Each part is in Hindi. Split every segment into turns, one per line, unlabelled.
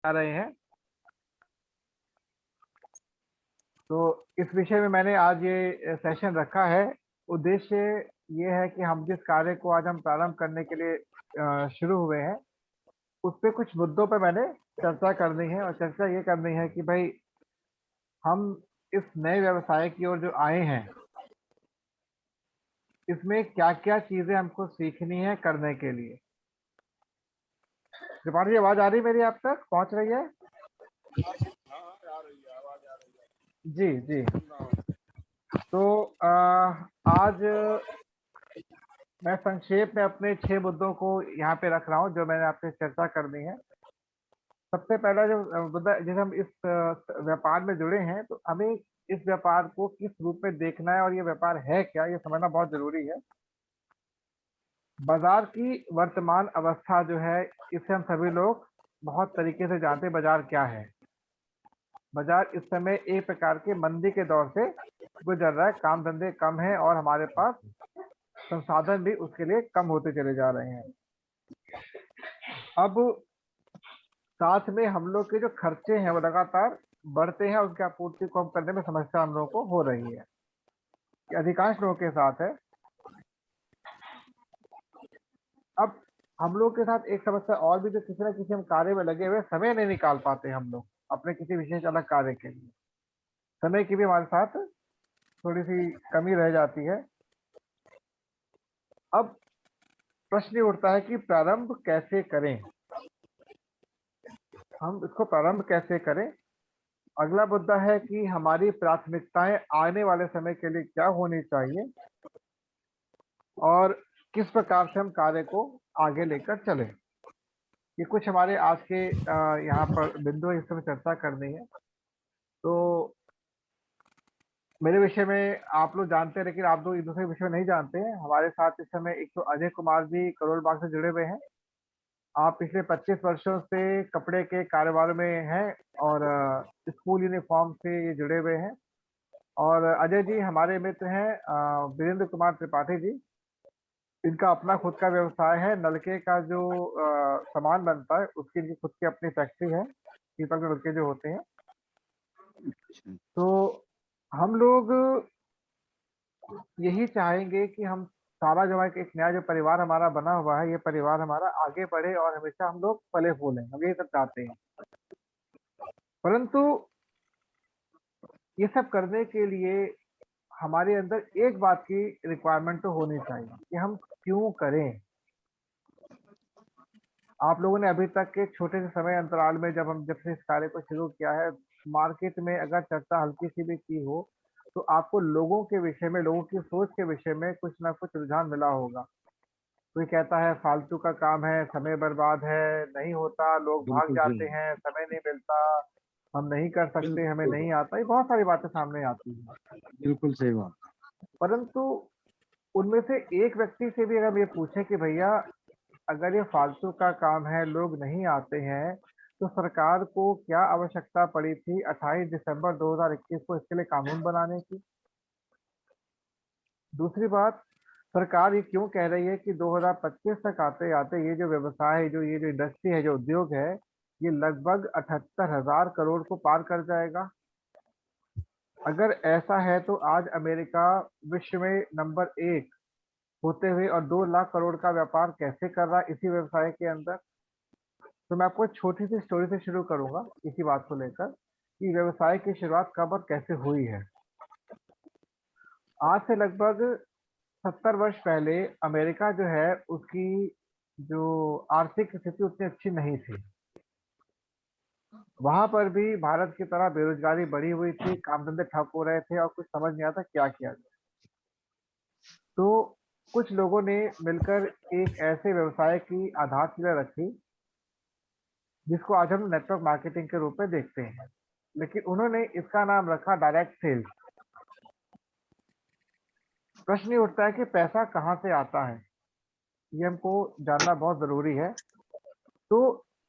रहे हैं। तो इस विषय में मैंने आज ये सेशन रखा है। उद्देश्य ये है कि हम जिस कार्य को आज हम प्रारंभ करने के लिए शुरू हुए हैं, उस पे कुछ मुद्दों पे मैंने चर्चा करनी है। और चर्चा ये करनी है कि भाई हम इस नए व्यवसाय की ओर जो आए हैं, इसमें क्या क्या चीजें हमको सीखनी है करने के लिए। त्रिपाठी जी, आवाज आ रही मेरी आप तक पहुंच रही है? जी जी। तो आज मैं संक्षेप में अपने 6 मुद्दों को यहाँ पे रख रहा हूँ जो मैंने आपसे चर्चा करनी है। सबसे पहला जो मुद्दा, जैसे हम इस व्यापार में जुड़े हैं तो हमें इस व्यापार को किस रूप में देखना है और ये व्यापार है क्या, ये समझना बहुत जरूरी है। बाजार की वर्तमान अवस्था जो है, इसे हम सभी लोग बहुत तरीके से जानते हैं। बाजार क्या है? बाजार इस समय एक प्रकार के मंदी के दौर से गुजर रहा है। काम धंधे कम है और हमारे पास संसाधन भी उसके लिए कम होते चले जा रहे हैं। अब साथ में हम लोग के जो खर्चे हैं वो लगातार बढ़ते हैं, उसकी आपूर्ति को हम करने में समस्या हम लोगों को हो रही है। ये अधिकांश लोगों के साथ है। अब हम लोग के साथ एक समस्या और भी, जो किसी न किसी हम कार्य में लगे हुए समय नहीं निकाल पाते हम लोग अपने किसी विशेष अलग कार्य के लिए। समय की भी हमारे साथ थोड़ी सी कमी रह जाती है। अब प्रश्न ये उठता है कि प्रारंभ कैसे करें, हम इसको प्रारंभ कैसे करें। अगला मुद्दा है कि हमारी प्राथमिकताएं आने वाले समय के लिए क्या होनी चाहिए और किस प्रकार से हम कार्य को आगे लेकर चलें। ये कुछ हमारे आज के यहाँ पर बिंदु इस समय चर्चा करनी है। तो मेरे विषय में आप लोग जानते हैं, लेकिन आप लोग एक दूसरे विषय में नहीं जानते हैं। हमारे साथ इस समय एक तो अजय कुमार जी करोल बाग से जुड़े हुए हैं। आप पिछले 25 वर्षों से कपड़े के कारोबार में हैं और स्कूल यूनिफॉर्म से ये जुड़े हुए हैं। और अजय जी हमारे मित्र हैं वीरेंद्र कुमार त्रिपाठी जी। इनका अपना खुद का व्यवसाय है। नलके का जो सामान बनता है उसकी इनकी खुद की अपनी फैक्ट्री है, पीपल के नलके जो होते हैं। तो हम लोग यही चाहेंगे कि हम सारा जो एक नया जो परिवार हमारा बना हुआ है, ये परिवार हमारा आगे बढ़े और हमेशा हम लोग फले फूलें, हम यही सब चाहते हैं। परंतु ये सब करने के लिए हमारे अंदर एक बात की रिक्वायरमेंट तो होनी चाहिए कि हम क्यों करें। आप लोगों ने अभी तक के छोटे से समय अंतराल में जब से इस कार्य को शुरू किया है, मार्केट में अगर चर्चा हल्की सी भी की हो तो आपको लोगों के विषय में, लोगों की सोच के विषय में कुछ ना कुछ रुझान मिला होगा। कोई कहता है फालतू का काम है, समय बर्बाद है, नहीं होता, लोग भाग
बिल्कुल
जाते
सही।
हैं, समय नहीं मिलता, हम नहीं कर सकते, हमें
बिल्कुल
नहीं आता, ये बहुत सारी बातें सामने आती हैं।
बिल्कुल सही बात।
परंतु उनमें से एक व्यक्ति से भी अगर हम ये पूछें कि भैया अगर ये फालतू का काम है, लोग नहीं आते हैं, तो सरकार को क्या आवश्यकता पड़ी थी 28 दिसंबर 2021 को इसके लिए कानून बनाने की? दूसरी बात, सरकार ये क्यों कह रही है कि 2025 तक आते आते ये जो व्यवसाय है, जो ये जो इंडस्ट्री है, जो उद्योग है, ये लगभग 78,000 करोड़ को पार कर जाएगा। अगर ऐसा है तो आज अमेरिका विश्व में नंबर 1 होते हुए और 2 लाख करोड़ का व्यापार कैसे कर रहा है इसी व्यवसाय के अंदर। तो मैं आपको एक छोटी सी स्टोरी से शुरू करूंगा इसी बात को लेकर कि व्यवसाय की शुरुआत कब और कैसे हुई है। आज से लगभग 70 वर्ष पहले अमेरिका जो है, उसकी जो आर्थिक स्थिति उतनी अच्छी नहीं थी। वहां पर भी भारत की तरह बेरोजगारी बढ़ी हुई थी, काम धंधे ठप हो रहे थे और कुछ समझ नहीं आता क्या किया जाए। तो कुछ लोगों ने मिलकर एक ऐसे व्यवसाय की आधारशिला रखी जिसको आज हम नेटवर्क मार्केटिंग के रूप में देखते हैं। लेकिन उन्होंने इसका नाम रखा डायरेक्ट सेल्स। प्रश्न ये उठता है कि पैसा कहाँ से आता है, ये हमको जानना बहुत जरूरी है। तो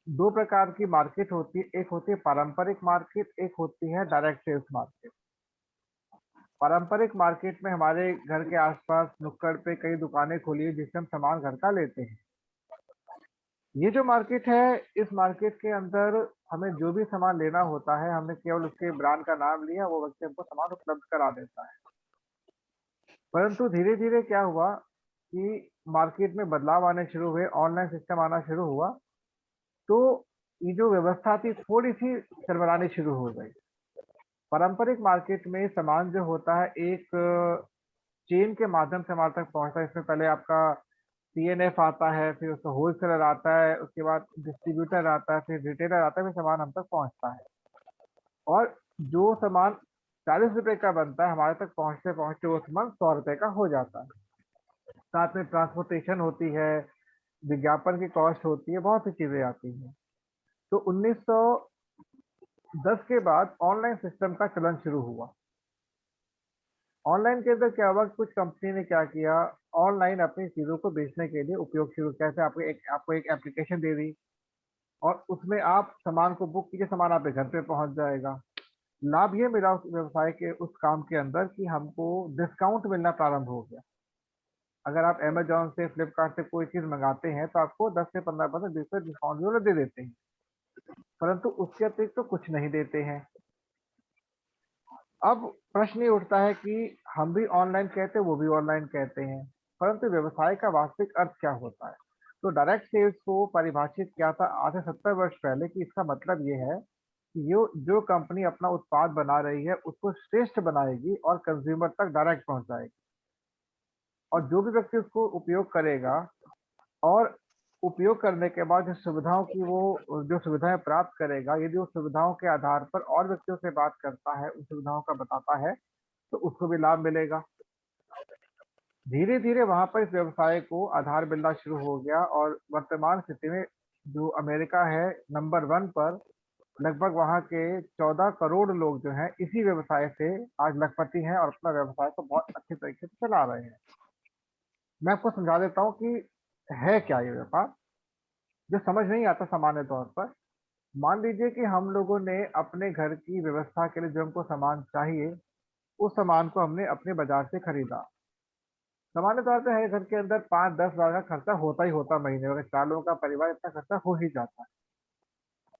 दो प्रकार की मार्केट होती है, एक होती है पारंपरिक मार्केट, एक होती है डायरेक्ट सेल्स मार्केट। पारंपरिक मार्केट में हमारे घर के आसपास नुक्कड़ पे कई दुकानें खुली है जिससे हम सामान घर का लेते हैं। ये जो मार्केट है, इस मार्केट के अंदर हमें जो भी सामान लेना होता है, हमने केवल उसके ब्रांड का नाम लिया, वो व्यक्ति हमको सामान उपलब्ध करा देता है। परंतु धीरे-धीरे क्या हुआ कि मार्केट में बदलाव आने शुरू हुए, ऑनलाइन सिस्टम आना शुरू हुआ, तो ये जो व्यवस्था थी थोड़ी-सी चरमरानी शुरू हो गई। पारंपरिक मार्केट में सामान जो होता है एक चेन के माध्यम से हमारे तक पहुँचता है। इसमें पहले आपका सीएनएफ आता है, फिर उसका होलसेलर आता है, उसके बाद डिस्ट्रीब्यूटर आता है, फिर रिटेलर आता है, फिर सामान हम तक पहुँचता है। और जो सामान ₹40 का बनता है, हमारे तक पहुँचते-पहुँचते वो सामान ₹100 का हो जाता है। साथ में ट्रांसपोर्टेशन होती है, विज्ञापन की कॉस्ट होती है, बहुत सी चीज़ें आती हैं। तो 1910 के बाद ऑनलाइन सिस्टम का चलन शुरू हुआ। ऑनलाइन के अंदर क्या हुआ, कुछ कंपनी ने क्या किया, ऑनलाइन अपनी चीज़ों को बेचने के लिए उपयोग शुरू किया। जैसे आपको एक एप्लीकेशन दे दी और उसमें आप सामान को बुक कीजिए, सामान आपके घर पे पहुँच जाएगा। लाभ ये मिला उस व्यवसाय के उस काम के अंदर कि हमको डिस्काउंट मिलना प्रारंभ हो गया। अगर आप अमेज़न से, फ्लिपकार्ट से कोई चीज़ मँगाते हैं, तो आपको 10 से 15% 20% डिस्काउंट भी वो लोग दे देते हैं, परंतु उसके अतिरिक्त तो कुछ नहीं देते हैं। अब प्रश्न ये उठता है कि हम भी ऑनलाइन कहते हैं, वो भी ऑनलाइन कहते हैं, परंतु व्यवसाय का वास्तविक अर्थ क्या होता है? तो डायरेक्ट सेल्स को परिभाषित किया था आज से 70 वर्ष पहले कि इसका मतलब ये है कि यो जो कंपनी अपना उत्पाद बना रही है, उसको श्रेष्ठ बनाएगी और कंज़्यूमर तक डायरेक्ट पहुँचाएगी। और जो भी व्यक्ति उसको उपयोग करेगा और उपयोग करने के बाद जिस सुविधाओं की वो जो सुविधाएँ प्राप्त करेगा, यदि उस सुविधाओं के आधार पर और व्यक्तियों से बात करता है, उन सुविधाओं का बताता है, तो उसको भी लाभ मिलेगा। धीरे-धीरे वहाँ पर इस व्यवसाय को आधार मिलना शुरू हो गया और वर्तमान स्थिति में जो अमेरिका है नंबर 1 पर, लगभग वहाँ के 14 करोड़ लोग जो हैं इसी व्यवसाय से आज लखपति हैं और अपना व्यवसाय को बहुत अच्छे तरीके से चला रहे हैं। मैं आपको समझा देता हूँ कि है क्या ये व्यापार, जो समझ नहीं आता सामान्य तौर पर। मान लीजिए कि हम लोगों ने अपने घर की व्यवस्था के लिए जो हमको सामान चाहिए, उस सामान को हमने अपने बाज़ार से खरीदा। सामान्य तौर पे हर घर के अंदर 5-10 हज़ार का खर्चा होता ही होता है महीने में, अगर 4 लोगों का परिवार इतना खर्चा हो ही जाता है।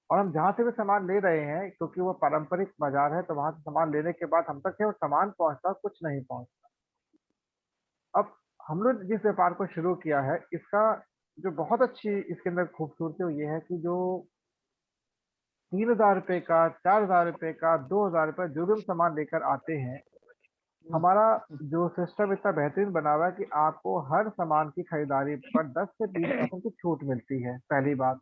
और हम जहाँ से भी सामान ले रहे हैं, क्योंकि वो पारंपरिक बाज़ार है, तो वहाँ से सामान लेने के बाद हम तक केवल सामान पहुँचता, कुछ नहीं पहुँचता। अब हम लोग जिस व्यापार को शुरू किया है, इसका जो बहुत अच्छी इसके अंदर खूबसूरती वो ये है कि जो ₹3000 का, ₹4000 का, ₹2000 जो भी हम सामान लेकर आते हैं, हमारा जो सिस्टम इतना बेहतरीन बना हुआ है कि आपको हर सामान की खरीदारी पर 10 से 20% की छूट मिलती है, पहली बात।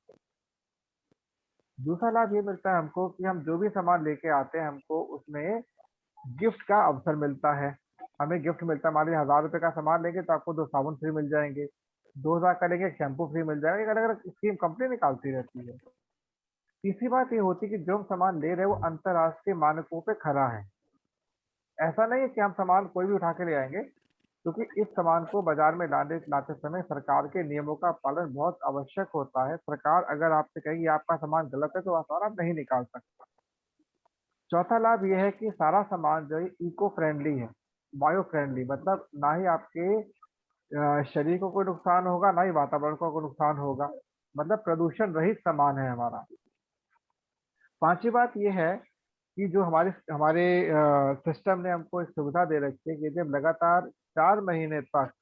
दूसरा लाभ ये मिलता है हमको कि हम जो भी सामान लेके आते हैं, हमको उसमें गिफ्ट का अवसर मिलता है। हमें गिफ्ट मिलता है, मान लीजिए ₹1000 का सामान लेंगे तो आपको 2 साबुन फ्री मिल जाएँगे, 2000 का लेंगे, 1 शैम्पू फ्री मिल जाएगा, एक अलग-अलग स्कीम कंपनी निकालती रहती है। तीसरी बात ये होती है कि जो हम सामान ले रहे हैं, वो अंतर्राष्ट्रीय मानकों पे खरा है। ऐसा नहीं है कि हम सामान कोई भी उठा के ले आएँगे, क्योंकि इस सामान को बाज़ार में लाते समय सरकार के नियमों का पालन बहुत आवश्यक होता है। सरकार अगर आपसे कहे कि आपका सामान गलत है, तो वह सामान आप नहीं निकाल सकते। चौथा लाभ ये है कि सारा सामान जो है इको फ्रेंडली है, बायो फ्रेंडली, मतलब ना ही आपके शरीर को कोई नुकसान होगा, ना ही वातावरण को कोई नुकसान होगा। मतलब प्रदूषण रहित सामान है हमारा। पाँचवीं बात ये है कि जो हमारे हमारे सिस्टम ने हमको एक सुविधा दे रखी है कि यदि हम लगातार 4 महीने तक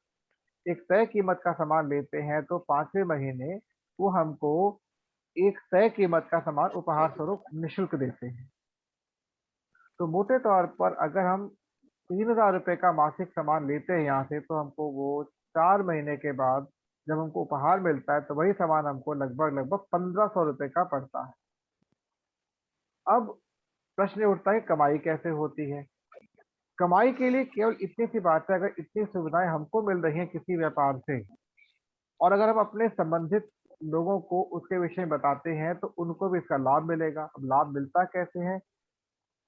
एक तय कीमत का सामान लेते हैं, तो 5वें महीने वो हमको एक तय कीमत का सामान उपहार स्वरूप निःशुल्क देते हैं। तो मोटे तौर पर अगर हम ₹3000 का मासिक सामान लेते हैं यहाँ से, तो हमको वो 4 महीने के बाद जब हमको उपहार मिलता है, तो वही सामान हमको लगभग-लगभग ₹1500 का पड़ता है। अब प्रश्न ये उठता है कमाई कैसे होती है? कमाई के लिए केवल इतनी सी बात है, अगर इतनी सुविधाएँ हमको मिल रही हैं किसी व्यापार से और अगर हम अपने संबंधित लोगों को उसके विषय में बताते हैं, तो उनको भी इसका लाभ मिलेगा। अब लाभ मिलता कैसे है?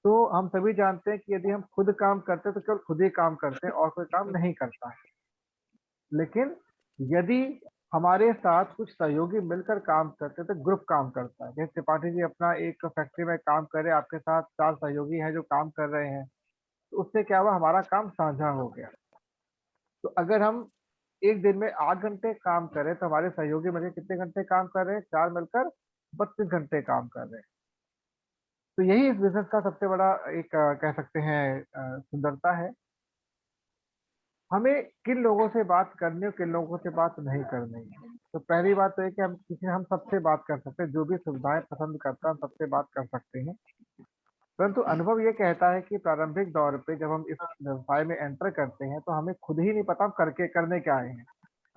तो हम सभी जानते हैं कि यदि हम खुद काम करते हैं, तो केवल खुद ही काम करते हैं और कोई काम नहीं करता है। लेकिन यदि हमारे साथ कुछ सहयोगी मिलकर काम करते हैं, तो ग्रुप काम करता है। जैसे त्रिपाठी जी अपना एक फैक्ट्री में काम कर रहे हैं, आपके साथ 4 सहयोगी हैं जो काम कर रहे हैं। तो उससे क्या हुआ, हमारा काम साझा हो गया। तो अगर हम एक दिन में 8 घंटे काम कर रहे हैं, तो हमारे सहयोगी मिलकर कितने घंटे काम कर रहे हैं? 4 मिलकर 32 घंटे काम कर रहे हैं। तो यही इस बिज़नेस का सबसे बड़ा एक कह सकते हैं सुंदरता है। हमें किन लोगों से बात करनी है, किन लोगों से बात नहीं करनी है। तो पहली बात तो ये कि हम सबसे बात कर सकते हैं, जो भी सुविधाएँ पसंद करता है, हम सबसे बात कर सकते हैं। परंतु अनुभव ये कहता है कि प्रारंभिक दौर पे जब हम इस व्यवसाय में एंटर करते हैं, तो हमें खुद ही नहीं पता हम करने क्या आए हैं।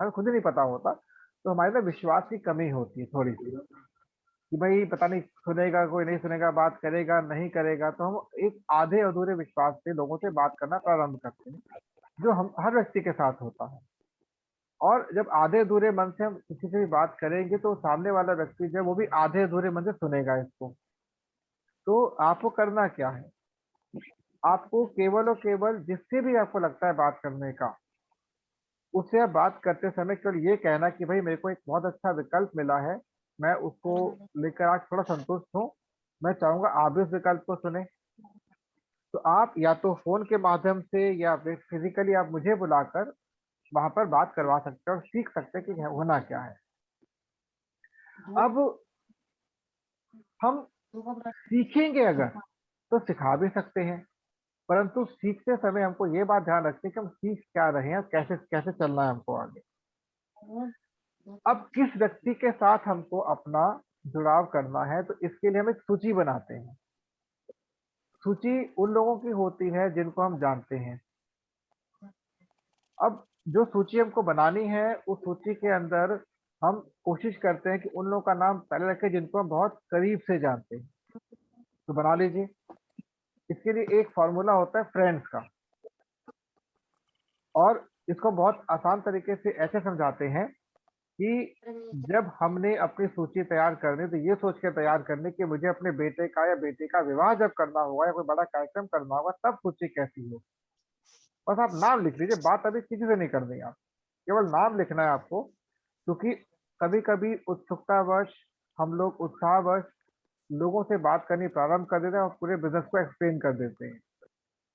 हमें खुद ही नहीं पता होता, तो हमारे ना विश्वास की कमी होती है थोड़ी-सी, कि भई पता नहीं सुनेगा, कोई नहीं सुनेगा, बात करेगा, नहीं करेगा, तो हम एक आधे-अधूरे विश्वास से लोगों से बात करना प्रारंभ करते हैं, जो हम हर व्यक्ति के साथ होता है। और जब आधे-अधूरे मन से हम किसी से भी बात करेंगे, तो सामने वाला व्यक्ति जो है, वो भी आधे-अधूरे मन से सुनेगा इसको। तो आपको करना क्या है? आपको केवल और केवल जिससे भी आपको लगता है बात करने का, उससे आप बात करते समय केवल ये कहना कि भई मेरे को एक बहुत अच्छा विकल्प मिला है, मैं उसको लेकर आज थोड़ा संतुष्ट हूँ, मैं चाहूँगा आप भी उस विकल्प को सुनें। तो आप या तो फ़ोन के माध्यम से या फिर फ़िज़िकली आप मुझे बुलाकर वहाँ पर बात करवा सकते हैं और सीख सकते हैं कि होना क्या है। अब हम सीखेंगे अगर, तो सिखा भी सकते हैं, परंतु सीखते समय हमको ये बात ध्यान रखनी है कि हम सीख क्या रहे हैं, कैसे कैसे चलना है हमको आगे। अब किस व्यक्ति के साथ हमको अपना जुड़ाव करना है, तो इसके लिए हम एक सूची बनाते हैं। सूची उन लोगों की होती है जिनको हम जानते हैं। अब जो सूची हमको बनानी है, उस सूची के अंदर हम कोशिश करते हैं कि उन लोगों का नाम पहले रखें जिनको हम बहुत करीब से जानते हैं। तो बना लीजिए, इसके लिए एक फ़ॉर्मूला होता है फ्रेंड्स का और इसको बहुत आसान तरीके से ऐसे समझाते हैं कि जब हमने अपनी सूची तैयार करनी तो ये सोच के तैयार करनी कि मुझे अपने बेटे का या बेटी का विवाह जब करना होगा या कोई बड़ा कार्यक्रम करना होगा तब सूची कैसी हो। बस आप नाम लिख लीजिए, बात अभी किसी से नहीं करनी है आप, केवल नाम लिखना है आपको क्योंकि कभी-कभी उत्सुकतावश हम लोग उत्साहवश लोगों से बात करनी प्रारंभ कर देते हैं और पूरे बिज़नेस को एक्सप्लेन कर देते हैं।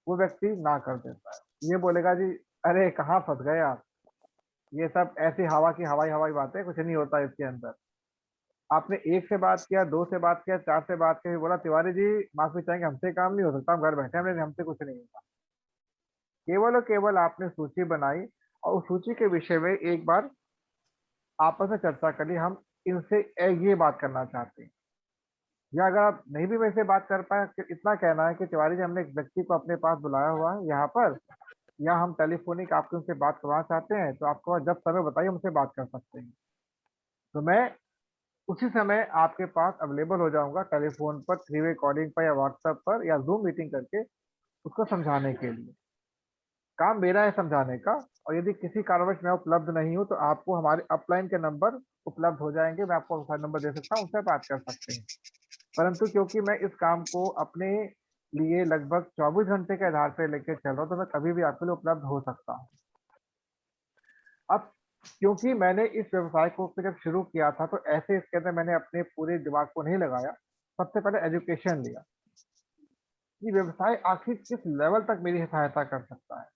वो व्यक्ति ना कर देता है। ये बोलेगा जी, अरे कहाँ फँस गए आप? ये सब ऐसी हवा की हवाई-हवाई बातें, कुछ नहीं होता इसके अंदर। आपने 1 से बात किया, 2 से बात किया, 4 से बात की, बोला तिवारी जी माफ़ी चाहेंगे हमसे काम नहीं हो सकता, हम घर बैठे हैं, हमसे कुछ नहीं होगा। केवल और केवल आपने सूची बनाई और उस सूची के विषय में एक बार आपस में चर्चा करी, हम इनसे ये बात करना चाहते हैं। या अगर आप नहीं भी मेरे से बात कर पाए, सिर्फ इतना कहना है कि तिवारी जी हमने एक व्यक्ति को अपने पास बुलाया हुआ है यहाँ पर, या हम टेलीफ़ोनिक आपसे उनसे बात करवाना चाहते हैं, तो आपको जब समय बताइए हम उनसे बात कर सकते हैं। तो मैं उसी समय आपके पास अवेलेबल हो जाऊँगा टेलीफ़ोन पर, थ्री वे कॉलिंग पर या व्हाट्सएप पर या ज़ूम मीटिंग करके उसको समझाने के लिए। काम मेरा है समझाने का और यदि किसी कारणवश मैं उपलब्ध नहीं हूँ, तो आपको हमारे अपलाइन के नंबर उपलब्ध हो जाएँगे, मैं आपको फ़ोन नंबर दे सकता हूँ, उनसे बात कर सकते हैं। परंतु क्योंकि मैं इस काम को अपने लिए लगभग 24 घंटे के आधार पे लेके चल रहा हूँ, तो मैं कभी भी आपके लिए उपलब्ध हो सकता हूँ। अब क्योंकि मैंने इस व्यवसाय को जब शुरू किया था, तो ऐसे इसके अंदर मैंने अपने पूरे दिमाग को नहीं लगाया। सबसे पहले एजुकेशन लिया, कि व्यवसाय आखिर किस लेवल तक मेरी सहायता कर सकता है।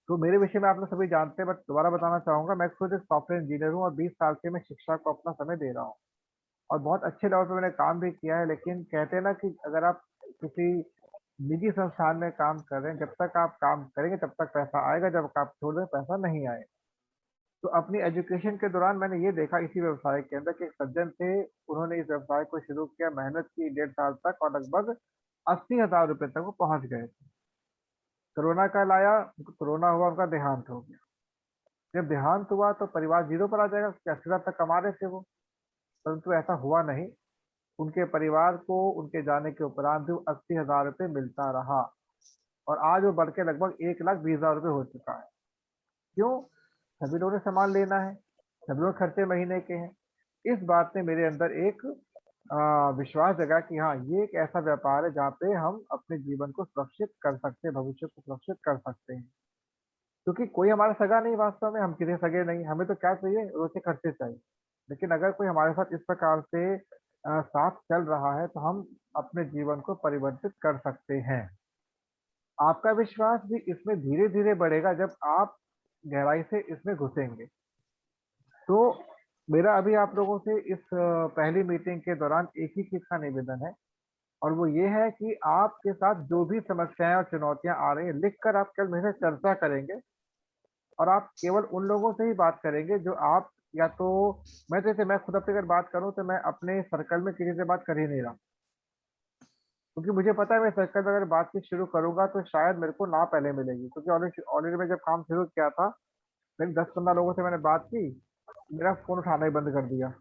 तो मेरे विषय में आप लोग सभी जानते हैं, बट दोबारा बताना चाहूँगा, मैं खुद एक सॉफ्टवेयर इंजीनियर हूँ और 20 साल से मैं शिक्षा को अपना समय दे रहा हूँ और बहुत अच्छे लेवल पे मैंने काम भी किया है। लेकिन कहते हैं ना कि अगर आप किसी निजी संस्थान में काम कर रहे हैं, जब तक आप काम करेंगे तब तक पैसा आएगा, जब आप छोड़ दें पैसा नहीं आएगा। तो अपनी एजुकेशन के दौरान मैंने ये देखा इसी व्यवसाय के अंदर कि एक सज्जन थे, उन्होंने इस व्यवसाय को शुरू किया, मेहनत की 1.5 साल तक और लगभग 80,000 रुपए तक वो पहुँच गए थे। कोरोना काल आया, कोरोना हुआ, उनका देहांत हो गया। जब देहांत हुआ तो परिवार ज़ीरो पर आ जाएगा क्योंकि 80,000 तक कमा रहे थे वो, परंतु ऐसा हुआ नहीं। उनके परिवार को उनके जाने के उपरांत भी 80,000 रुपए मिलता रहा और आज वो बढ़ के लगभग 1,20,000 रुपए हो चुका है। क्यों? सभी लोगों ने सामान लेना है, सभी लोग खर्चे महीने के हैं। इस बात ने मेरे अंदर एक विश्वास जगा कि हाँ, ये एक ऐसा व्यापार है जहाँ पे हम अपने जीवन को सुरक्षित कर सकते हैं, भविष्य को सुरक्षित कर सकते हैं। क्योंकि कोई हमारा सगा नहीं वास्तव में, हम किसी के सगे नहीं, हमें तो क्या चाहिए? रोज़ के खर्चे चाहिए। लेकिन अगर कोई हमारे साथ इस प्रकार से साथ चल रहा है, तो हम अपने जीवन को परिवर्तित कर सकते हैं। आपका विश्वास भी इसमें धीरे-धीरे बढ़ेगा जब आप गहराई से इसमें घुसेंगे। तो मेरा अभी आप लोगों से इस पहली मीटिंग के दौरान एक ही चीज का निवेदन है, और वो ये है कि आपके साथ जो भी समस्याएं और चुनौतियां आ रही हैं, लिखकर आप कल मेरे से चर्चा करेंगे, और आप केवल उन लोगों से ही बात करेंगे जो आप, या तो मैं, जैसे मैं खुद अपनी अगर बात करूं तो मैं अपने सर्कल में किसी से बात कर ही नहीं रहा, क्योंकि मुझे पता है मैं सर्कल में अगर बातचीत शुरू करूंगा तो शायद मेरे को ना पहले मिलेगी, क्योंकि ऑलरेडी ऑलरेडी मैं जब काम शुरू किया था, मैंने 10-15 लोगों से मैंने बात की, मेरा फोन उठाना ही बंद कर दिया।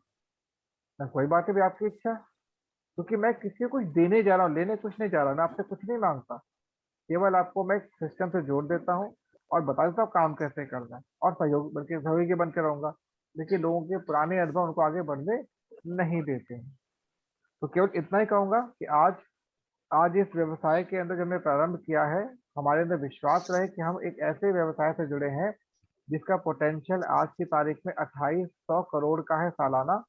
मैं, कोई बात नहीं, आपकी इच्छा, क्योंकि मैं किसी को कुछ देने जा रहा हूँ, लेने कुछ नहीं जा रहा, मैं आपसे कुछ नहीं मांगता, केवल आपको मैं सिस्टम से जोड़ देता हूँ और बता देता हूँ काम कैसे करना है, और सहयोग, बल्कि सहयोगी बन के रहूंगा। लेकिन लोगों के पुराने अनुभव उनको आगे बढ़ने नहीं देते हैं। तो केवल इतना ही कहूंगा कि आज आज इस व्यवसाय के अंदर जब हमने प्रारंभ किया है, हमारे अंदर विश्वास रहे कि हम एक ऐसे व्यवसाय से जुड़े हैं जिसका पोटेंशियल आज की तारीख में 2800 करोड़ का है सालाना।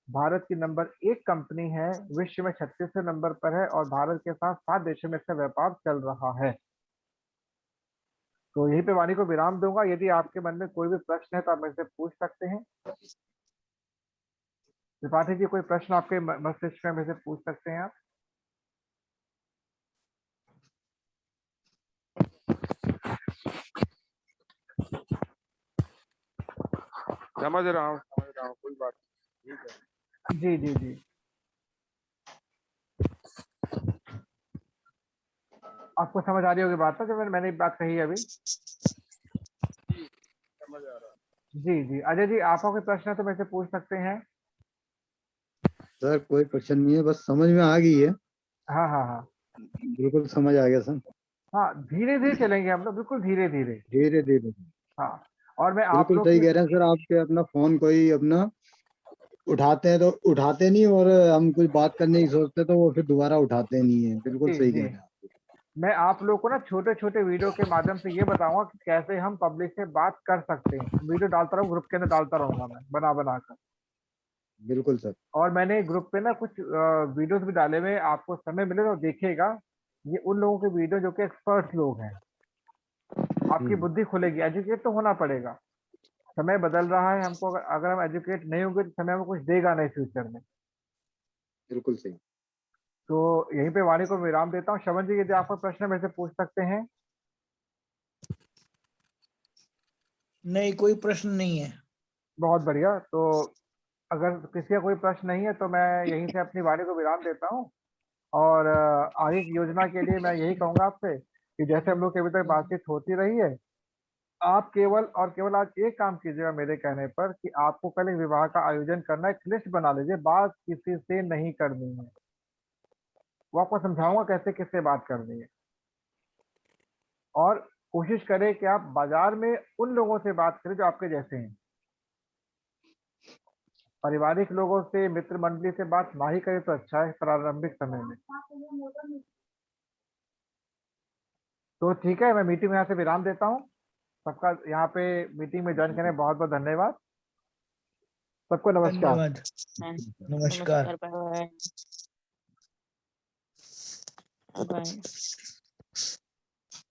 भारत की नंबर 1 कंपनी है, विश्व में 36वें नंबर पर है, और भारत के साथ 7 देशों में इसका व्यापार चल रहा है। तो यहीं पे वाणी को विराम दूंगा। यदि आपके मन में कोई भी प्रश्न है तो आप मुझसे पूछ सकते हैं। त्रिपाठी जी, कोई प्रश्न आपके मस्तिष्क में मुझसे पूछ सकते हैं आप।
समझ रहा हूँ कोई बात नहीं, ठीक है।
जी जी जी, आपको समझ आ रही होगी बात ना, जो मैंने बात कही है अभी।
समझ आ रहा है।
जी जी, अजय जी, आपका कोई प्रश्न है तो मुझसे पूछ सकते हैं।
सर कोई क्वेश्चन नहीं है, बस समझ में आ गई है।
हाँ हाँ हाँ
बिल्कुल समझ आ गया सर।
हाँ, धीरे धीरे चलेंगे हम लोग, बिल्कुल धीरे धीरे।
धीरे धीरे।
हाँ, और मैं आप
बिल्कुल
लोग
सही
की,
कह रहे हैं सर, आपके अपना फोन कोई अपना उठाते हैं तो उठाते नहीं, और हम कुछ बात करने की सोचते तो वो फिर दोबारा उठाते नहीं है। बिल्कुल
जी
सही
जी,
कह रहे हैं।
मैं आप लोग को ना छोटे छोटे वीडियो के माध्यम से ये बताऊंगा कि कैसे हम पब्लिक से बात कर सकते हैं। वीडियो डालता रहूँ, ग्रुप के अंदर डालता रहूंगा मैं बना बना कर।
बिल्कुल सर।
और मैंने ग्रुप पे ना कुछ वीडियोस भी डाले हुए हैं, आपको समय मिले तो देखिएगा। ये उन लोगों के वीडियो जो कि एक्सपर्ट्स लोग हैं, आपकी बुद्धि खुलेगी। एजुकेट तो होना पड़ेगा, समय बदल रहा है, हमको अगर हम एजुकेट नहीं होंगे तो समय हमें कुछ देगा नहीं फ्यूचर में।
बिल्कुल सही।
तो यहीं पे वाणी को विराम देता हूँ। श्रवण जी, यदि आपको प्रश्न है मेरे से पूछ सकते हैं।
नहीं, कोई प्रश्न नहीं है।
बहुत बढ़िया। तो अगर किसी का कोई प्रश्न नहीं है तो मैं यहीं से अपनी वाणी को विराम देता हूँ। और आगे की योजना के लिए मैं यही कहूंगा आपसे कि जैसे हम लोग की अभी तक बातचीत होती रही है, आप केवल और केवल आज एक काम कीजिएगा मेरे कहने पर, कि आपको कल एक विवाह का आयोजन करना है, एक लिस्ट बना लीजिए, बात किसी से नहीं करनी है। वो आपको समझाऊंगा कैसे किससे बात करनी है। और कोशिश करें कि आप बाजार में उन लोगों से बात करें जो आपके जैसे हैं। पारिवारिक लोगों से, मित्र मंडली से बात ना ही करें तो अच्छा है प्रारंभिक समय में। तो ठीक है, मैं मीटिंग में यहाँ से विराम देता हूँ। सबका यहाँ पे मीटिंग में ज्वाइन करने बहुत बहुत धन्यवाद। सबको नमस्कार।
धन्यवाद। नमस्कार।
Bye bye.